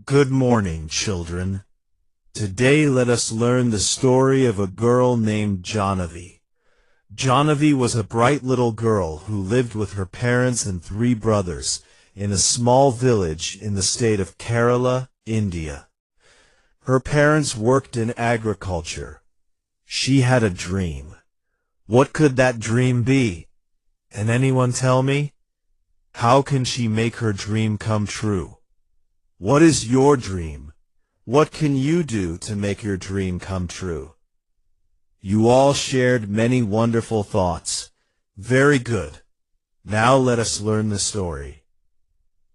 Good morning, children. Today let us learn the story of a girl named Jahnavi. Jahnavi was a bright little girl who lived with her parents and three brothers in a small village in the state of Kerala, India. Her parents worked in agriculture. She had a dream. What could that dream be? Can anyone tell me? How can she make her dream come true? What is your dream? What can you do to make your dream come true? You all shared many wonderful thoughts. Very good. Now let us learn the story.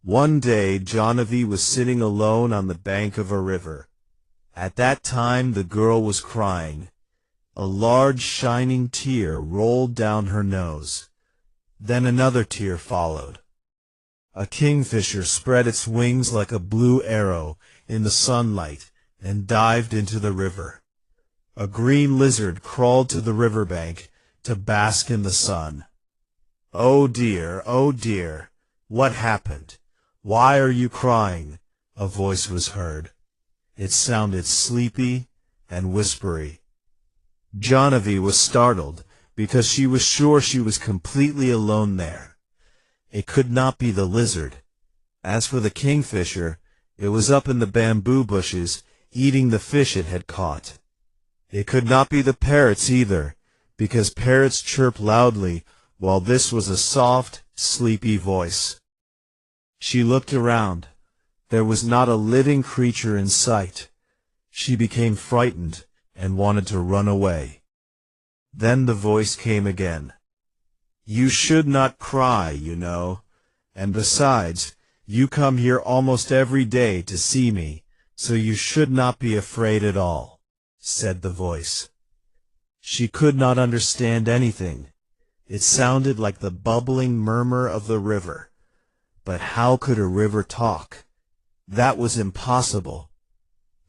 One day Jahnavi was sitting alone on the bank of a river. At that time the girl was crying. A large shining tear rolled down her nose. Then another tear followed. A kingfisher spread its wings like a blue arrow in the sunlight and dived into the river. A green lizard crawled to the riverbank to bask in the sun. Oh dear, what happened? Why are you crying? A voice was heard. It sounded sleepy and whispery. Jahnavi was startled because she was sure she was completely alone there. It could not be the lizard. As for the kingfisher, it was up in the bamboo bushes, eating the fish it had caught. It could not be the parrots either, because parrots chirp loudly, while this was a soft, sleepy voice. She looked around. There was not a living creature in sight. She became frightened and wanted to run away. Then the voice came again. You should not cry, you know. And besides, you come here almost every day to see me, so you should not be afraid at all, said the voice. She could not understand anything. It sounded like the bubbling murmur of the river. But how could a river talk? That was impossible.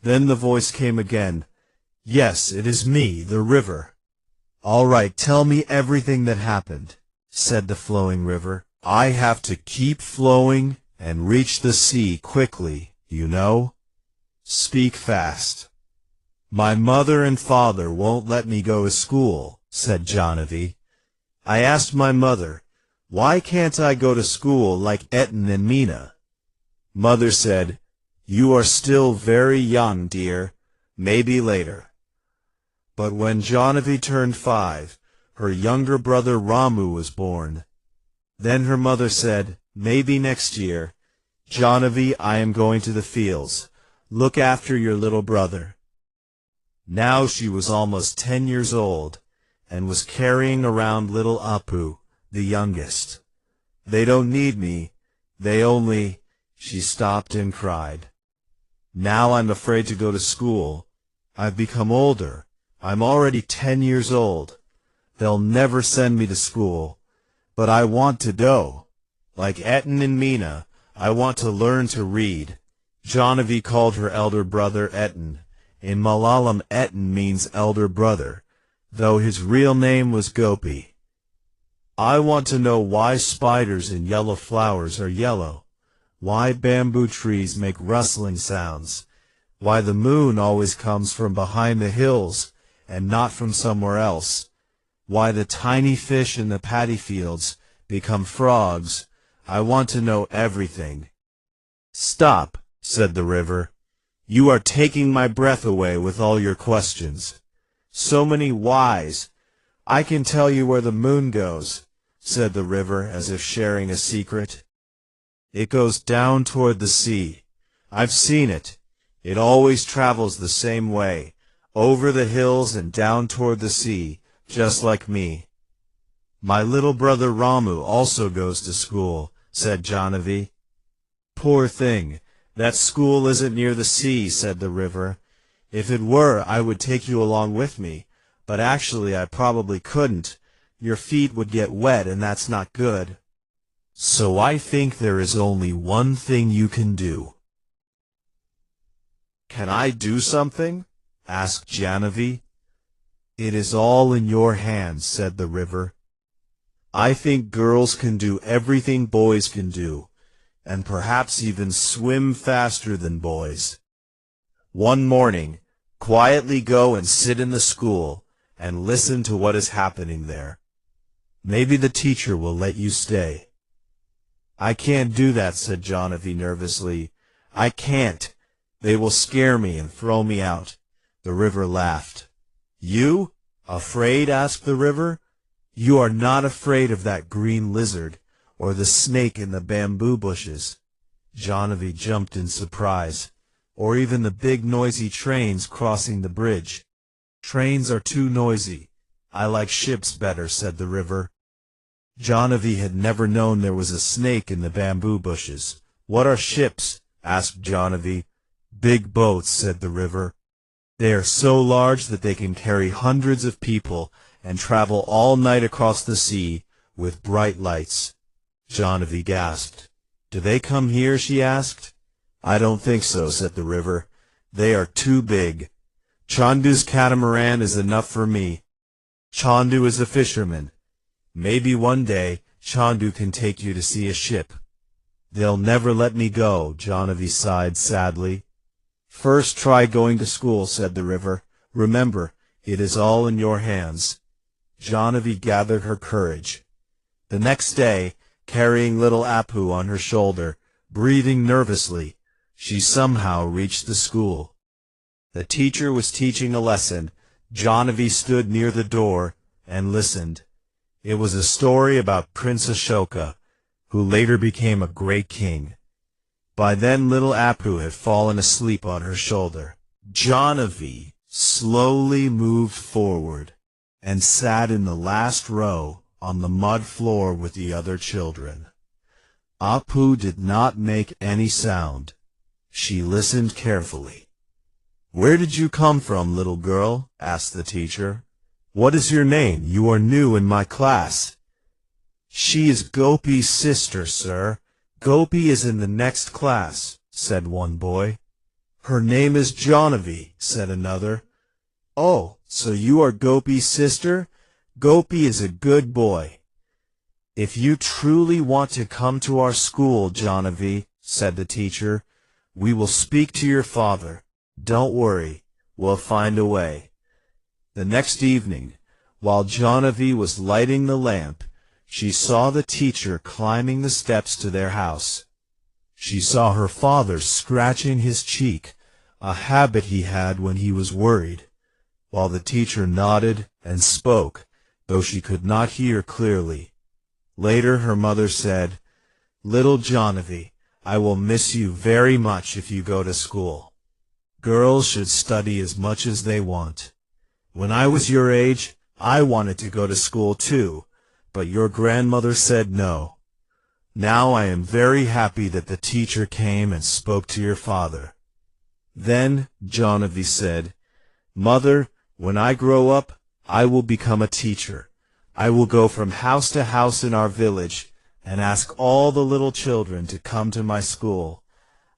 Then the voice came again. Yes, it is me, the river. All right, tell me everything that happened, said the flowing river. I have to keep flowing and reach the sea quickly, you know. Speak fast. My mother and father won't let me go to school, said Jahnavi. I asked my mother, why can't I go to school like Etan and Meena? Mother said, you are still very young, dear. Maybe later. But when Jahnavi turned 5, her younger brother Ramu was born. Then her mother said, maybe next year. Jahnavi, I am going to the fields. Look after your little brother. Now she was almost 10 years old, and was carrying around little Apu, the youngest. They don't need me. They only... She stopped and cried. Now I'm afraid to go to school. I've become older. I'm already 10 years old. They'll never send me to school. But I want to go. Like Etan and Meena, I want to learn to read. Jahnavi called her elder brother Etan. In Malayalam, Etan means elder brother, though his real name was Gopi. I want to know why spiders and yellow flowers are yellow, why bamboo trees make rustling sounds, why the moon always comes from behind the hills and not from somewhere else, why the tiny fish in the paddy fields become frogs. I want to know everything. Stop, said the river. You are taking my breath away with all your questions. So many whys. I can tell you where the moon goes, said the river as if sharing a secret. It goes down toward the sea. I've seen it. It always travels the same way, over the hills and down toward the sea, just like me. My little brother Ramu also goes to school, said Jahnavi. Poor thing, that school isn't near the sea, said the river. If it were, I would take you along with me, but actually I probably couldn't. Your feet would get wet, and that's not good. So I think there is only one thing you can do. Can I do something? Asked Jahnavi. It is all in your hands, said the river. I think girls can do everything boys can do. and perhaps even swim faster than boys. One morning, quietly go and sit in the school and listen to what is happening there. Maybe the teacher will let you stay." "I can't do that," said Johnavy nervously. "I can't. They will scare me and throw me out." The river laughed. "You? Afraid?" asked the river. "You are not afraid of that green lizard or the snake in the bamboo bushes." Johnavy jumped in surprise. "Or even the big noisy trains crossing the bridge." "Trains are too noisy. I like ships better," said the river. Johnavy had never known there was a snake in the bamboo bushes. "What are ships?" asked Johnavy. "Big boats," said the river. "They are so large that they can carry hundreds of people and travel all night across the sea with bright lights." Johnavy gasped. "Do they come here?" she asked. "I don't think so," said the river. "They are too big. Chandu's catamaran is enough for me. Chandu is a fisherman. Maybe one day Chandu can take you to see a ship." "They'll never let me go," Johnavy sighed sadly. "First try going to school," said the river. "Remember, it is all in your hands." Johnavy gathered her courage. The next day, carrying little Apu on her shoulder, breathing nervously, she somehow reached the school. The teacher was teaching a lesson. Johnavy stood near the door and listened. It was a story about Prince Ashoka, who later became a great king. By then little Apu had fallen asleep on her shoulder. Johnavy slowly moved forward and sat in the last row on the mud floor with the other children. Apu did not make any sound. She listened carefully. "Where did you come from, little girl?" asked the teacher. "What is your name? You are new in my class." "She is Gopi's sister, sir. Gopi is in the next class," said one boy. "Her name is Johnavy," said another. "Oh, so you are Gopi's sister? Gopi is a good boy." "If you truly want to come to our school, Johnavy," said the teacher, "we will speak to your father. Don't worry, we'll find a way." The next evening, while Johnavy was lighting the lamp, she saw the teacher climbing the steps to their house. She saw her father scratching his cheek, a habit he had when he was worried, while the teacher nodded and spoke, though she could not hear clearly. Later her mother said, "Little Johnavy, I will miss you very much if you go to school. Girls should study as much as they want. When I was your age, I wanted to go to school too, but your grandmother said no. Now I am very happy that the teacher came and spoke to your father." Then Johnavy said, "Mother, when I grow up, I will become a teacher. I will go from house to house in our village and ask all the little children to come to my school.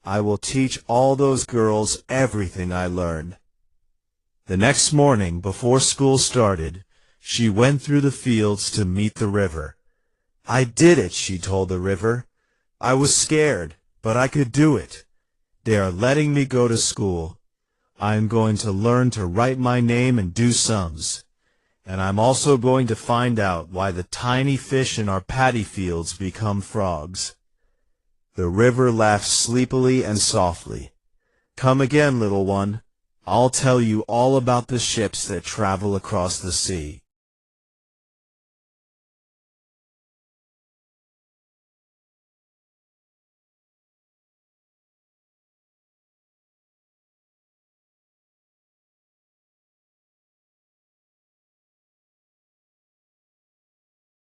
I will teach all those girls everything I learn." The next morning, before school started, she went through the fields to meet the river. "I did it," she told the river. "I was scared, but I could do it. They are letting me go to school. I am going to learn to write my name and do sums. And I'm also going to find out why the tiny fish in our paddy fields become frogs." The river laughed sleepily and softly. "Come again, little one. I'll tell you all about the ships that travel across the sea."